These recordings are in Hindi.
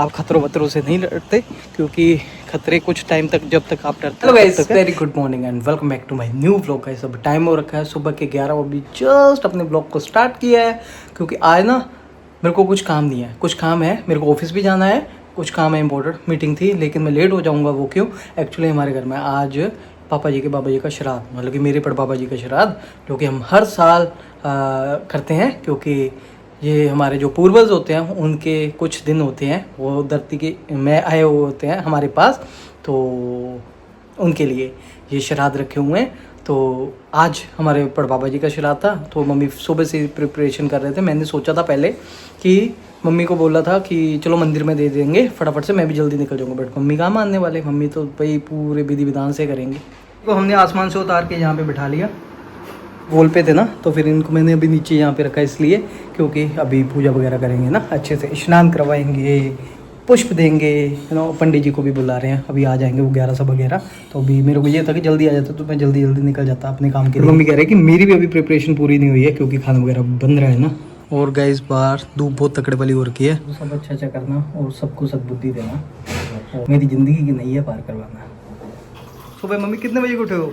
आप खतरों वतरों से नहीं डरते, क्योंकि खतरे कुछ टाइम तक, जब तक आप डरते। Hello guys, very good morning and welcome back to my new vlog. Guys अब टाइम हो रखा है सुबह के 11, अभी जस्ट अपने ब्लॉग को स्टार्ट किया है, क्योंकि आज ना मेरे को कुछ काम नहीं है, कुछ काम है, मेरे को ऑफिस भी जाना है, कुछ काम है, इंपॉर्टेंट मीटिंग थी, लेकिन मैं लेट हो जाऊँगा। वो क्यों? एक्चुअली हमारे घर में आज पापा जी के बाबा जी का श्राद्ध, मतलब कि मेरे पर बाबा जी का श्राद्ध, जो कि हम हर साल करते हैं, क्योंकि ये हमारे जो पूर्वज होते हैं उनके कुछ दिन होते हैं, वो धरती के में आए हुए होते हैं हमारे पास, तो उनके लिए ये श्राद्ध रखे हुए हैं। तो आज हमारे बड़ बाबा जी का श्राद्ध था, तो मम्मी सुबह से प्रिपरेशन कर रहे थे। मैंने सोचा था पहले कि मम्मी को बोला था कि चलो मंदिर में दे देंगे फटाफट से, मैं भी जल्दी निकल जाऊँगा, बट मम्मी कहाँ मानने वाले, मम्मी तो भाई पूरे विधि विधान से करेंगे। तो हमने आसमान से उतार के यहाँ पे बिठा लिया, वॉल पे थे ना, तो फिर इनको मैंने अभी नीचे यहाँ पे रखा इसलिए क्योंकि अभी पूजा वगैरह करेंगे ना, अच्छे से स्नान करवाएंगे, पुष्प देंगे, है ना। पंडित जी को भी बुला रहे हैं, अभी आ जाएंगे वो 11 सब 11। तो अभी मेरे को ये था कि जल्दी आ जाता तो मैं जल्दी जल्दी निकल जाता अपने काम के लिए। मम्मी कह रहे हैं कि मेरी भी अभी प्रिपरेशन पूरी नहीं हुई है, क्योंकि खाना वगैरह बन रहा है ना। और गाइस बाहर धूप बहुत तकड़े वाली हो रखी है, तो सब अच्छा अच्छा करना और सबको सद्बुद्धि देना, और मेरी ज़िंदगी की नैया पार करवाना। सुबह मम्मी कितने बजे उठे हो?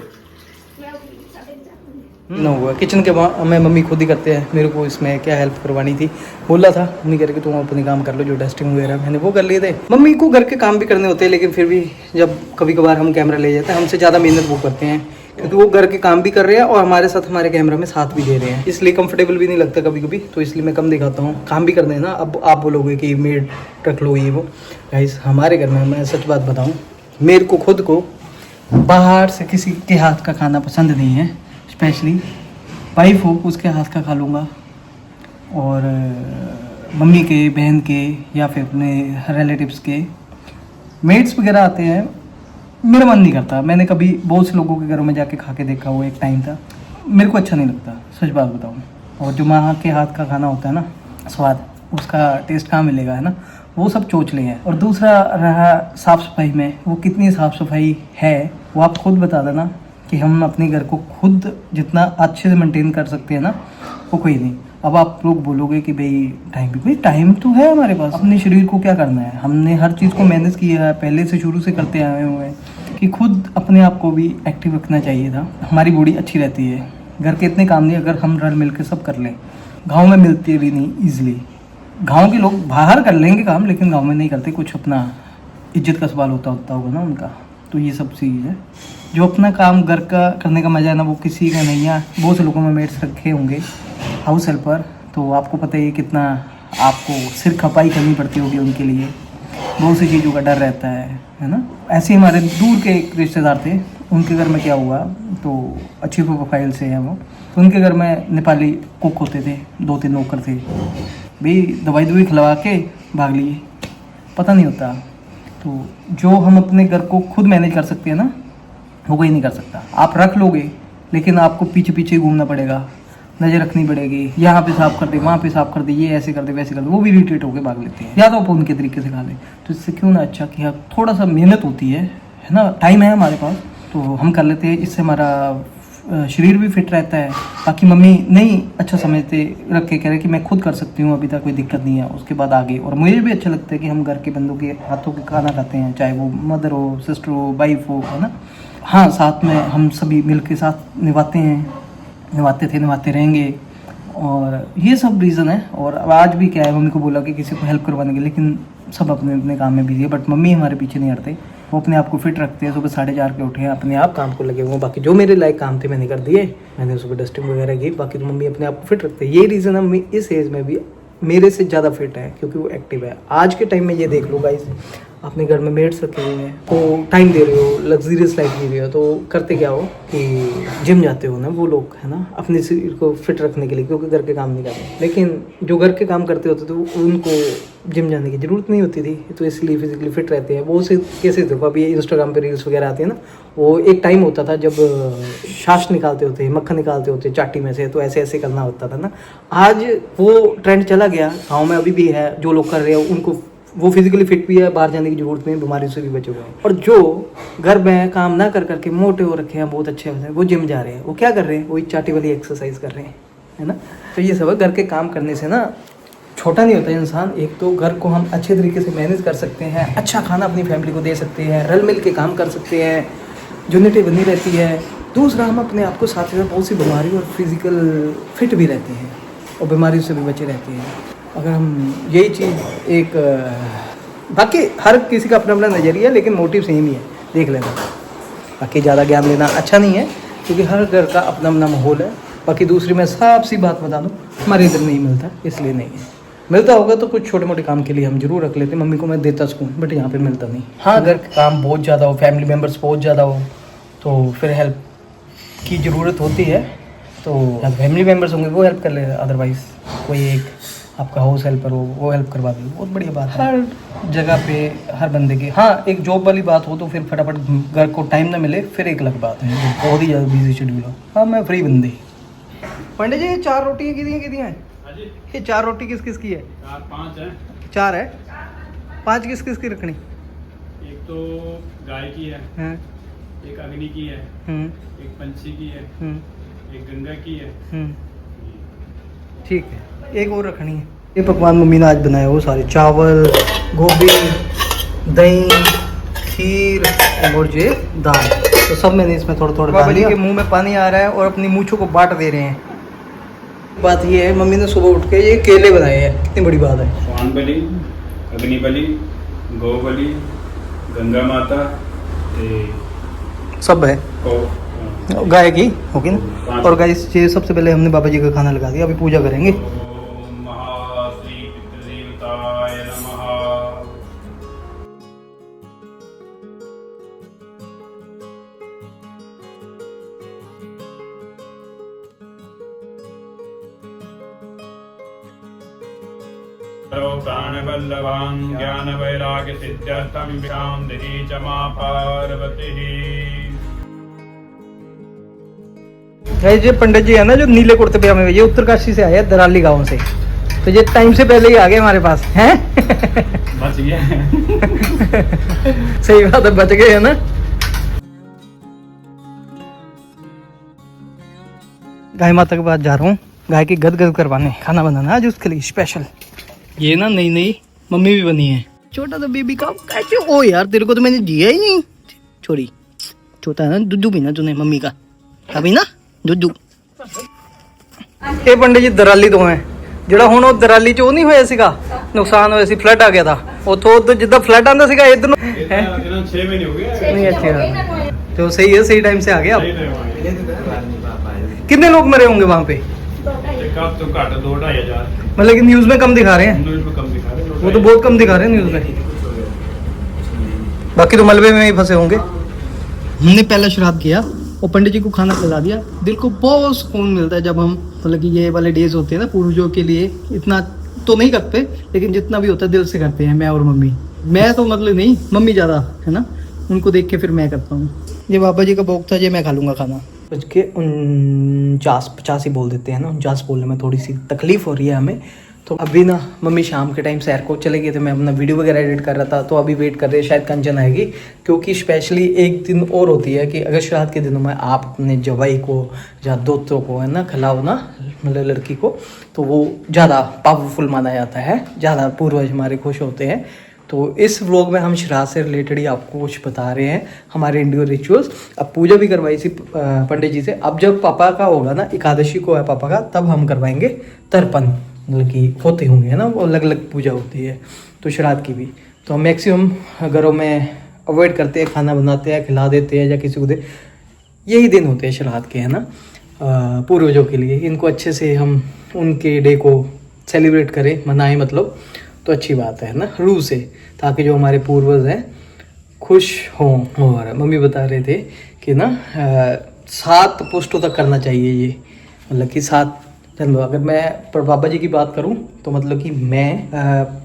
ना हुआ किचन के मैं मम्मी खुद ही करते हैं, मेरे को इसमें क्या हेल्प करवानी थी। बोला था मम्मी करके तुम अपने काम कर लो, जो डस्टिंग वगैरह मैंने वो कर लिए थे। मम्मी को घर के काम भी करने होते हैं, लेकिन फिर भी जब कभी कभार हम कैमरा ले जाते हैं, हमसे ज़्यादा मेहनत वो करते हैं, क्योंकि वो घर के काम भी कर रहे हैं और हमारे साथ हमारे कैमरा में साथ भी दे रहे हैं, इसलिए कंफर्टेबल भी नहीं लगता कभी कभी, तो इसलिए मैं कम दिखाता हूँ। काम भी करते हैं ना। अब आप बोलोगे कि मेड रख लो ये वो, गाइस हमारे घर में, मैं सच बात बताऊँ, मेरे को खुद को बाहर से किसी के हाथ का खाना पसंद नहीं है, स्पेशली वाइफ हो उसके हाथ का खा लूँगा, और मम्मी के, बहन के, या फिर अपने रिलेटिव्स के मेट्स वगैरह आते हैं, मेरा मन नहीं करता। मैंने कभी बहुत से लोगों के घरों में जाके खा के देखा, वो एक टाइम था, मेरे को अच्छा नहीं लगता, सच बात बताऊँ। और जो माँ के हाथ का खाना होता है ना, स्वाद, उसका टेस्ट कहाँ मिलेगा, है ना, वो सब चोचले हैं। और दूसरा रहा साफ़ सफाई में, वो कितनी साफ़ सफाई है वो आप खुद बता देना, कि हम अपने घर को खुद जितना अच्छे से मेंटेन कर सकते हैं ना, वो कोई नहीं। अब आप लोग बोलोगे कि भाई टाइम तो है हमारे पास, अपने शरीर को क्या करना है, हमने हर चीज़ को मैनेज किया है, पहले से शुरू से करते आए हुए हैं, कि खुद अपने आप को भी एक्टिव रखना चाहिए था। हमारी बॉडी अच्छी रहती है, घर के इतने काम नहीं अगर हम रल मिल के सब कर लें। गाँव में मिलती भी नहीं ईजिली, गाँव के लोग बाहर कर लेंगे काम, लेकिन गाँव में नहीं करते, कुछ अपना इज्जत का सवाल होता होगा ना उनका। तो ये सब चीज़ है, जो अपना काम घर का करने का मज़ा है ना, वो किसी का नहीं है। बहुत से लोगों में मेट्स रखे होंगे, हाउस हेल्पर, तो आपको पता ही कितना आपको सिर खपाई करनी पड़ती होगी उनके लिए, बहुत सी चीज़ों का डर रहता है ना। ऐसे ही हमारे दूर के एक रिश्तेदार थे, उनके घर में क्या हुआ, तो अच्छी प्रोफाइल से है वो, तो उनके घर में नेपाली कुक होते थे, 2-3 नौकर थे, भाई दवाई खिलवा के भाग लिए, पता नहीं होता। तो जो हम अपने घर को खुद मैनेज कर सकते हैं ना, वो कोई नहीं कर सकता। आप रख लोगे, लेकिन आपको पीछे पीछे घूमना पड़ेगा, नज़र रखनी पड़ेगी, यहाँ पे साफ कर दे, वहाँ पे साफ कर दे, ये ऐसे कर दे, वैसे कर दे, वो भी इरिटेट होकर भाग लेते हैं, या तो आप उनके तरीके से खा लें। तो इससे क्यों ना अच्छा कि हाँ थोड़ा सा मेहनत होती है ना, टाइम है हमारे पास, तो हम कर लेते हैं, इससे हमारा शरीर भी फिट रहता है। बाकी मम्मी नहीं अच्छा समझते, रख के कह रहे कि मैं खुद कर सकती हूँ, अभी तक कोई दिक्कत नहीं है, उसके बाद आगे। और मुझे भी अच्छा लगता है कि हम घर के बंदों के हाथों के खाना खाते हैं, चाहे वो मदर हो, सिस्टर हो, वाइफ हो, है ना। हाँ, साथ में हम सभी मिल के साथ निभाते हैं, निभाते थे, निभाते रहेंगे, और ये सब रीज़न है। और अब आज भी क्या है, मम्मी को बोला कि किसी को हेल्प करवाने के, लेकिन सब अपने अपने काम में बिजी है, बट मम्मी हमारे पीछे नहीं हटते, वो अपने आप को फिट रखते हैं। सुबह 4:30 के उठे हैं, अपने आप काम को लगे हुए। बाकी जो मेरे लायक काम थे मैंने कर दिए, मैंने सुबह डस्टिंग वगैरह की, बाकी तो मम्मी अपने आप को फिट रखते हैं। ये रीज़न है मम्मी इस एज में भी मेरे से ज़्यादा फिट है, क्योंकि वो एक्टिव है। आज के टाइम में ये देख लो गाइस, अपने घर में मेड्स रखे हुए हैं, तो टाइम दे रहे हो, लग्जरियस लाइफ जी रहे हो, तो करते क्या हो कि जिम जाते हो ना वो लोग, है ना, अपने शरीर को फिट रखने के लिए, क्योंकि घर के काम नहीं करते। लेकिन जो घर के काम करते होते तो उनको जिम जाने की ज़रूरत नहीं होती थी, तो इसलिए फिजिकली फिट रहते हैं। वो से कैसे देखो, अभी इंस्टाग्राम पे रील्स वगैरह आती है ना, वो एक टाइम होता था जब छाछ निकालते होते, मक्खन निकालते होते चाटी में से, तो ऐसे ऐसे करना होता था ना। आज वो ट्रेंड चला गया, गाँव में अभी भी है, जो लोग कर रहे हैं उनको वो फिजिकली फिट भी है, बाहर जाने की जरूरत नहीं, बीमारी से भी बचे हुए हैं। और जो घर में काम ना कर करके मोटे हो रखे हैं, बहुत अच्छे हैं, वो जिम जा रहे हैं, वो क्या कर रहे हैं, वही चाटी वाली एक्सरसाइज कर रहे हैं, है ना। तो ये सब है, घर के काम करने से ना छोटा नहीं होता इंसान। एक तो घर को हम अच्छे तरीके से मैनेज कर सकते हैं, अच्छा खाना अपनी फैमिली को दे सकते हैं, रल मिल के काम कर सकते हैं, यूनिटी बनी रहती है। दूसरा, हम अपने आप को साथ में बहुत सी बीमारी और फिजिकल फिट भी रहते हैं और बीमारियों से भी बचे रहते हैं। अगर हम यही चीज़ एक बाकी हर किसी का अपना अपना नज़रिया, लेकिन मोटिव सेम ही है, देख लेना। बाकी ज़्यादा ज्ञान लेना अच्छा नहीं है, क्योंकि हर घर का अपना अपना माहौल है। बाकी दूसरी मैं साफ सी बात बता दूँ, हमारे इधर नहीं मिलता, इसलिए नहीं है। मिलता होगा तो कुछ छोटे मोटे काम के लिए हम जरूर रख लेते, मम्मी को मैं देता सकूँ, बट यहाँ पे मिलता नहीं। हाँ, अगर काम बहुत ज़्यादा हो, फैमिली मेम्बर्स बहुत ज़्यादा हो, तो फिर हेल्प की ज़रूरत होती है। तो फैमिली मेम्बर्स होंगे वो हेल्प कर ले, अदरवाइज़ कोई एक आपका हाउस हेल्पर हो वो हेल्प करवा दे, बहुत बढ़िया बात है। हर जगह पे हर बंदे की, हाँ एक जॉब वाली बात हो तो फिर फटाफट घर को टाइम ना मिले, फिर एक अलग बात है, बहुत ही ज़्यादा बिजी शेड्यूल हो। हाँ, मैं फ्री बंदी। पंडित जी, ये 4 रोटियाँ कितनी हैं? ये 4 रोटी किस किस की है? 4-5 है। 4 है? 5 किस किस की रखनी? एक तो गाय की है, एक अग्नि की है, एक पंछी की है, एक गंगा की है। ठीक है, एक और रखनी है। ये पकवान मम्मी ने आज बनाया, वो सारे चावल, गोभी, दही, खीर और ये दाल, तो सब मैंने इसमें थोड़ा थोड़ा बाबा जी के मुंह में पानी आ रहा है और अपनी मूंछों को बांट दे रहे हैं। बात ये है, मम्मी ने सुबह उठ के ये केले बनाए हैं, कितनी बड़ी बात है। स्वान बलि, अग्नि बलि, गौ बलि, गंगा माता सब है, गाय की होगी ना। और गाइस, ये सबसे पहले हमने बाबा जी का खाना लगा दिया, अभी पूजा करेंगे। प्राणवल्लभां ज्ञान वैराग्य सिद्ध्यर्थं विकाम देहि च मां पार्वती। गाइस, ये पंडित जी है ना जो नीले कुर्ते पजामे में, ये उत्तरकाशी से आए हैं, दराली गांव से। तो ये टाइम से पहले ही आ गए हमारे पास हैं। बच गया। सही बात है, बच गए है ना। गाय माता के पास जा रहा हूँ, गाय की गदगद करवाने, खाना बनाना आज उसके लिए स्पेशल। ये ना नई नई मम्मी भी बनी है। छोटा सा बेबी का कैसे, ओ यार तेरे को तो मैंने दिया ही नहीं। छोड़ी, छोटा है ना, दूध पीना तूने मम्मी का, अभी ना दूध। ये पंडित जी दराली तो है, ਜਿਹੜਾ ਹੁਣ ਉਹ ਦਰਾਲੀ ਚ ਉਹ ਨਹੀਂ ਹੋਇਆ ਸੀਗਾ ਨੁਕਸਾਨ ਹੋਇਆ ਸੀ, ਫਲੱਡ ਆ ਗਿਆ था ਉਥੋਂ ਉਧਰ ਜਿੱਦਾਂ ਫਲੱਡ ਆਂਦਾ ਸੀਗਾ ਇਧਰ ਨੂੰ 6 महीने हो गए नहीं। अच्छा, तो सही है, सही टाइम से आ गया। कितने लोग मरे होंगे वहाँ पे? तो घट 2-2.5 हजार, मतलब कि न्यूज में कम दिखा रहे हैं, न्यूज़ में कम दिखा रहे हैं, वो तो बहुत कम दिखा रहे हैं न्यूज में। बाकी तो मलबे में ही फंसे होंगे। हमने पहला श्राद्ध किया और पंडित जी को खाना खिला दिया। दिल को बहुत सुकून मिलता है जब हम, मतलब कि ये वाले डेज होते हैं ना पूर्वजों के लिए। इतना तो नहीं करते, लेकिन जितना भी होता है दिल से करते हैं, मैं और मम्मी। मैं तो मतलब नहीं, मम्मी ज़्यादा है ना, उनको देख के फिर मैं करता हूँ। ये बाबा जी का भोग था, ये मैं खा लूँगा खाना। 49 ही बोल देते हैं ना, 49 बोलने में थोड़ी सी तकलीफ हो रही है हमें। तो अभी ना मम्मी शाम के टाइम सैर को चले गए थे, मैं अपना वीडियो वगैरह एडिट कर रहा था, तो अभी वेट कर रहे हैं शायद कंचन आएगी। क्योंकि स्पेशली एक दिन और होती है कि अगर श्राद्ध के दिनों में आप अपने जवाई को या दोस्तों को है ना खिलाओ ना, मतलब लड़की को, तो वो ज़्यादा पावरफुल माना जाता है, ज़्यादा पूर्वज हमारे खुश होते हैं। तो इस व्लॉग में हम श्राद्ध से रिलेटेड ही आपको कुछ बता रहे हैं, हमारे इंडियन रिचुअल्स। अब पूजा भी करवाई थी पंडित जी से। अब जब पापा का होगा ना, एकादशी को है पापा का, तब हम करवाएंगे तर्पण, मतलब कि होते होंगे है ना, वो अलग अलग पूजा होती है तो श्राद्ध की भी। तो हम मैक्सिमम घरों में अवॉइड करते हैं, खाना बनाते हैं, खिला देते हैं या किसी को दे। यही दिन होते हैं श्राद्ध के, है ना, पूर्वजों के लिए। इनको अच्छे से हम उनके डे को सेलिब्रेट करें, मनाएं, मतलब तो अच्छी बात है ना, रूह से, ताकि जो हमारे पूर्वज हैं खुश हों। और मम्मी बता रहे थे कि ना 7 पुष्टों तक करना चाहिए ये, मतलब कि 7 जन्म। अगर मैं पापा जी की बात करूं तो मतलब कि मैं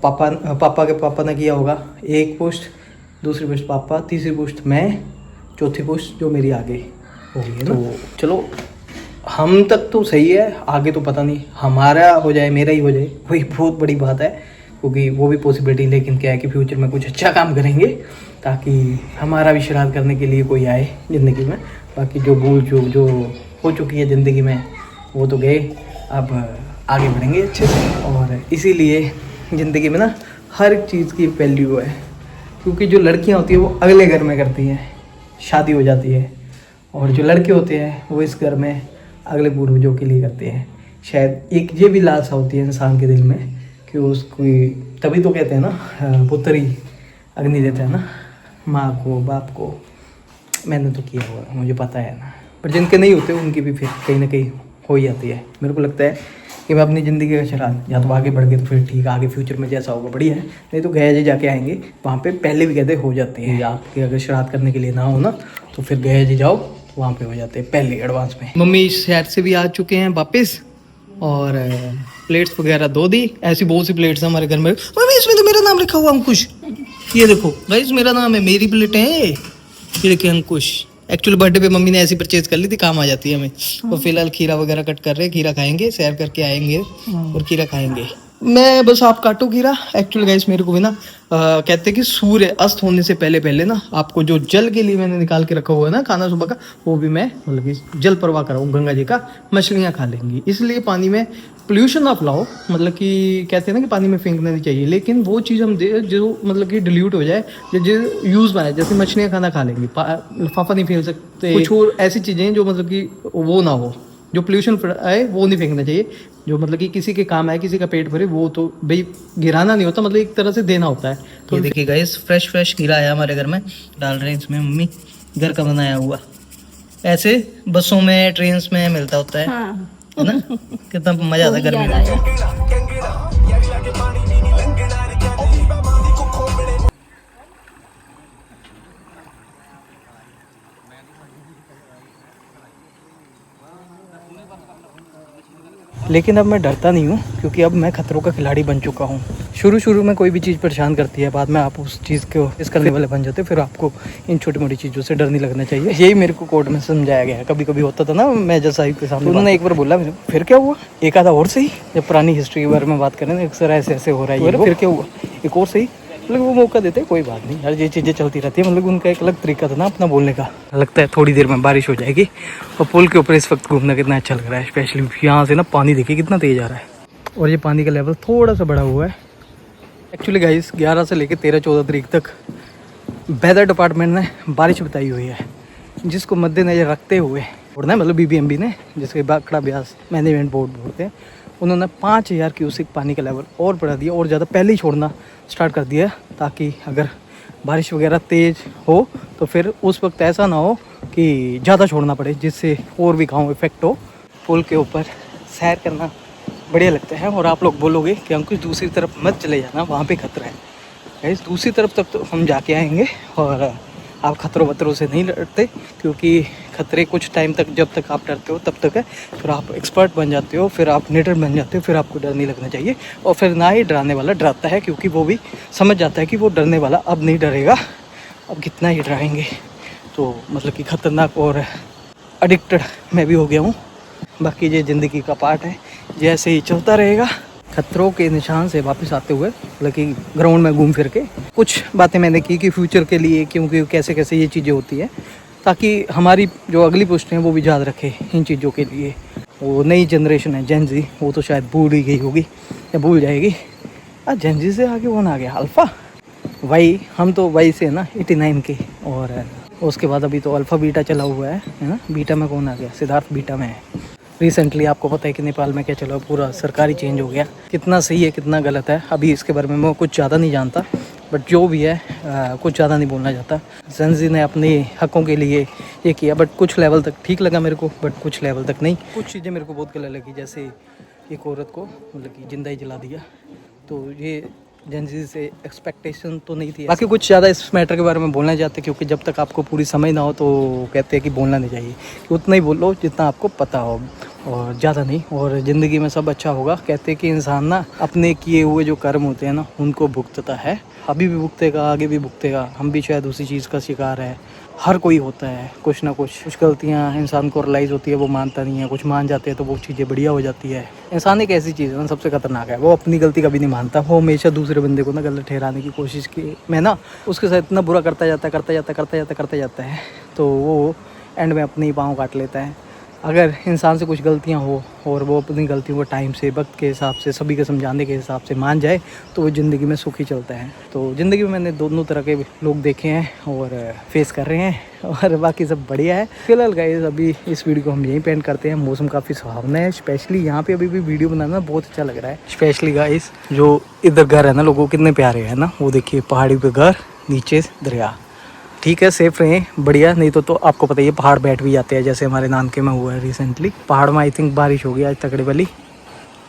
पापा के पापा ने किया होगा 1 पुष्ट, दूसरी पुष्ट पापा, तीसरी पुष्ट मैं, चौथी पुष्ट जो मेरी आगे होगी है ना। तो चलो हम तक तो सही है, आगे तो पता नहीं, हमारा हो जाए मेरा ही हो जाए वही बहुत बड़ी बात है, क्योंकि वो भी पॉसिबिलिटी। लेकिन क्या है कि फ्यूचर में कुछ अच्छा काम करेंगे ताकि हमारा भी श्राद्ध करने के लिए कोई आए ज़िंदगी में। बाकी जो भूल चूक जो हो चुकी है ज़िंदगी में वो तो गए, अब आगे बढ़ेंगे अच्छे से। और इसीलिए ज़िंदगी में ना हर एक चीज़ की वैल्यू है, क्योंकि जो लड़कियां होती हैं वो अगले घर में करती हैं, शादी हो जाती है, और जो लड़के होते हैं वो इस घर में अगले पूर्वजों के लिए करते हैं। शायद एक ये भी लालसा होती है इंसान के दिल में कि उसको, तभी तो कहते हैं ना पुत्र ही अग्नि देता है ना, माँ को बाप को। मैंने तो किया हुआ, मुझे पता है ना। पर जिनके नहीं होते उनकी भी फिर कहीं ना कहीं हो ही जाती है। मेरे को लगता है कि मैं अपनी ज़िंदगी का श्राद्ध, या तो आगे बढ़ गए तो फिर ठीक, आगे फ्यूचर में जैसा होगा बढ़िया है, नहीं तो गया जी जाके आएंगे, वहाँ पे पहले भी कहते हो जाते हैं। आपके अगर श्राद्ध करने के लिए ना हो ना तो फिर गया जी जाओ, तो वहाँ पे हो जाते हैं पहले एडवांस में। मम्मी शहर से भी आ चुके हैं वापस, और प्लेट्स वगैरह धो दी। ऐसी बहुत सी प्लेट्स हैं हमारे घर में। मम्मी इसमें तो मेरा नाम लिखा हुआ अंकुश, ये देखो गाइस मेरा नाम है, मेरी प्लेट है ये लिखे अंकुश। एक्चुअली बर्थडे पे मम्मी ने ऐसी परचेज कर ली थी, काम आ जाती है हमें। और फिलहाल खीरा वगैरह कट कर रहे हैं, खीरा खाएंगे, सैर करके आएंगे और खीरा खाएंगे। मैं बस आप काटो खीरा। एक्चुअली गाइस मेरे को भी ना कहते हैं कि सूर्य अस्त होने से पहले पहले ना आपको जो जल के लिए मैंने निकाल के रखा हुआ है ना खाना सुबह का, वो भी मैं मतलब कि जल प्रवाह कराऊँ गंगा जी का, मछलियाँ खा लेंगी। इसलिए पानी में पोल्यूशन ना फैलाओ, मतलब कि कहते हैं ना कि पानी में फेंकना नहीं चाहिए, लेकिन वो चीज़ हम दे जो मतलब कि डिल्यूट हो जाए, जो यूज़ बनाए, जैसे मछलियाँ खाना खा लेंगी, लिफाफा नहीं फेंक सकते, कुछ और ऐसी चीज़ें जो मतलब कि वो ना हो, जो पोल्यूशन आए वो नहीं फेंकना चाहिए। जो मतलब कि किसी के काम आए, किसी का पेट भरे, वो तो भाई गिराना नहीं होता, मतलब एक तरह से देना होता है। तो ये देखिए गाइस फ्रेश खीरा आया हमारे घर में, डाल रहे हैं इसमें मम्मी, घर का बनाया हुआ। ऐसे बसों में ट्रेन में मिलता होता है, हाँ। है ना, कितना मजा आता है गर्मी में। लेकिन अब मैं डरता नहीं हूँ, क्योंकि अब मैं खतरों का खिलाड़ी बन चुका हूँ। शुरू में कोई भी चीज़ परेशान करती है, बाद में आप उस चीज़ को इस करने वाले बन जाते हो, फिर आपको इन छोटी मोटी चीज़ों से डर नहीं लगना चाहिए। यही मेरे को कोर्ट में समझाया गया है। कभी कभी होता था ना, मैं जज साहिब के सामने, उन्होंने एक बार बोला फिर क्या हुआ, एक आधा और सही, जब पुरानी हिस्ट्री के बारे में बात करें अक्सर ऐसे हो रहा है, फिर क्या हुआ, एक और सही, मतलब वो मौका देते हैं, कोई बात नहीं यार, ये चीज़ें चलती रहती है। मतलब उनका एक अलग तरीका था ना अपना बोलने का। लगता है थोड़ी देर में बारिश हो जाएगी। और पुल के ऊपर इस वक्त घूमना कितना अच्छा लग रहा है, स्पेशली यहाँ से ना पानी देखिए कितना तेज़ आ रहा है, और ये पानी का लेवल थोड़ा सा बढ़ा हुआ है। एक्चुअली गाइस 11 से लेकर 13-14 तारीख तक वेदर डिपार्टमेंट ने बारिश बताई हुई है, जिसको मद्देनजर रखते हुए छोड़ना है, मतलब BBMB ने, जिसके बाखड़ा ब्यास मैनेजमेंट बोर्ड बोलते हैं, उन्होंने 5000 क्यूसेक पानी का लेवल और बढ़ा दिया, और ज़्यादा पहले ही छोड़ना स्टार्ट कर दिया, ताकि अगर बारिश वगैरह तेज़ हो तो फिर उस वक्त ऐसा ना हो कि ज़्यादा छोड़ना पड़े, जिससे और भी गाँव इफेक्ट हो। पुल के ऊपर सैर करना बढ़िया लगता है। और आप लोग बोलोगे कि अंकुश दूसरी तरफ मत चले जाना, वहाँ पे खतरा है। गाइस दूसरी तरफ तक तो हम जाके आएंगे, और आप खतरों वतरों से नहीं डरते, क्योंकि खतरे कुछ टाइम तक, जब तक आप डरते हो तब तक है, फिर आप एक्सपर्ट बन जाते हो, फिर आप निडर बन जाते हो, फिर आपको डर नहीं लगना चाहिए। और फिर ना ही डराने वाला डराता है, क्योंकि वो भी समझ जाता है कि वो डरने वाला अब नहीं डरेगा, अब कितना ही डराएंगे। तो मतलब कि खतरनाक और एडिक्टेड मैं भी हो गया हूँ। बाकी ये ज़िंदगी का पार्ट है, जैसे ही चलता रहेगा। खतरों के निशान से वापस आते हुए, मतलब कि ग्राउंड में घूम फिर के कुछ बातें मैंने की कि फ्यूचर के लिए, क्योंकि कैसे कैसे ये चीज़ें होती है, ताकि हमारी जो अगली पोस्ट हैं वो भी याद रखे इन चीज़ों के लिए। वो नई जनरेशन है जेन जी, वो तो शायद भूल ही गई होगी या भूल जाएगी। जेन जी से आगे कौन आ गया, अल्फ़ा वाई, हम तो वाई से है ना 89 के, और उसके बाद अभी तो अल्फ़ा बीटा चला हुआ है ना। बीटा में कौन आ गया, सिद्धार्थ बीटा में है। रिसेंटली आपको पता है कि नेपाल में क्या चला, पूरा सरकारी चेंज हो गया। कितना सही है कितना गलत है अभी इसके बारे में मैं कुछ ज़्यादा नहीं जानता, बट जो भी है कुछ ज़्यादा नहीं बोलना चाहता। जेन ने अपने हकों के लिए ये किया, बट कुछ लेवल तक ठीक लगा मेरे को, बट कुछ लेवल तक नहीं। कुछ चीज़ें मेरे को बहुत गलत लगी, जैसे एक औरत को मतलब कि जिंदा ही जला दिया, तो ये जेन जी से एक्सपेक्टेशन तो नहीं थी। बाकी कुछ ज़्यादा इस मैटर के बारे में बोलना चाहते, क्योंकि जब तक आपको पूरी समझ ना हो तो कहते हैं कि बोलना नहीं चाहिए, कि उतना ही बोलो जितना आपको पता हो, और ज़्यादा नहीं। और ज़िंदगी में सब अच्छा होगा। कहते हैं कि इंसान ना अपने किए हुए जो कर्म होते हैं ना उनको भुगतता है, अभी भी भुगतेगा, आगे भी भुगतेगा। हम भी शायद उसी चीज़ का शिकार है। हर कोई होता है कुछ ना कुछ गलतियाँ इंसान को रियलाइज़ होती है, वो मानता नहीं है। कुछ मान जाते हैं तो वो चीज़ें बढ़िया हो जाती है। इंसान एक ऐसी चीज़ है ना, सबसे खतरनाक है, वो अपनी गलती कभी नहीं मानता। वो हमेशा दूसरे बंदे को ना गलत ठहराने की कोशिश की मैं ना उसके साथ इतना बुरा करता जाता है, तो वो एंड में अपने ही पाँव काट लेता है। अगर इंसान से कुछ गलतियां हो और वो अपनी गलतियों को टाइम से, वक्त के हिसाब से, सभी के समझाने के हिसाब से मान जाए तो वो ज़िंदगी में सुखी चलता है। तो ज़िंदगी में मैंने दोनों तरह के लोग देखे हैं और फेस कर रहे हैं और बाकी सब बढ़िया है। फिलहाल गाइस अभी इस वीडियो को हम यहीं पेंट करते हैं। मौसम काफ़ी सुहावना है, स्पेशली यहाँ पे अभी भी वीडियो बनाना बहुत अच्छा लग रहा है। स्पेशली गाइस जो इधर घर है ना, लोगों कितने प्यारे हैं ना, वो देखिए पहाड़ी पे घर, नीचे दरिया। ठीक है, सेफ रहें, बढ़िया। नहीं तो आपको पता ही है पहाड़ बैठ भी जाते हैं, जैसे हमारे नानके में हुआ है रिसेंटली। पहाड़ में आई थिंक बारिश होगी आज तगड़ी वाली,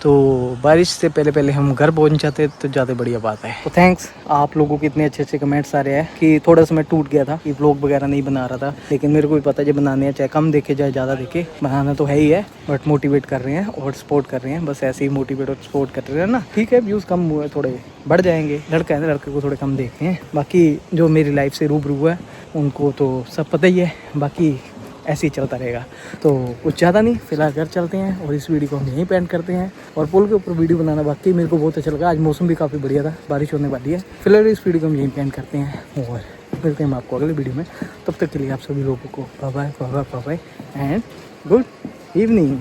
तो बारिश से पहले हम घर पहुंच जाते तो ज़्यादा बढ़िया बात है। तो थैंक्स आप लोगों के इतने अच्छे कमेंट्स आ रहे हैं कि थोड़ा सा मैं टूट गया था कि व्लॉग वगैरह नहीं बना रहा था, लेकिन मेरे को भी पता है जब बनाने हैं चाहे कम देखे चाहे ज़्यादा देखे, बनाना तो है ही है। बट मोटिवेट कर रहे हैं और सपोर्ट कर रहे हैं, बस ऐसे ही मोटिवेट और सपोर्ट कर रहे हैं ना। ठीक है, व्यूज़ कम हुए थोड़े बढ़ जाएंगे, लड़का है ना, लड़के को थोड़े कम देखे हैं। बाकी जो मेरी लाइफ से रूबरू है उनको तो सब पता ही है, बाकी ऐसे ही चलता रहेगा। तो कुछ ज़्यादा नहीं, फिलहाल घर चलते हैं और इस वीडियो को हम यहीं पेंट करते हैं। और पुल के ऊपर वीडियो बनाना बाकी मेरे को बहुत अच्छा लगा। आज मौसम भी काफ़ी बढ़िया था, बारिश होने वाली है। फिलहाल इस वीडियो को हम यहीं पेंट करते हैं और मिलते हैं हम आपको अगले वीडियो में। तब तक के लिए आप सभी लोगों को bye bye and good evening.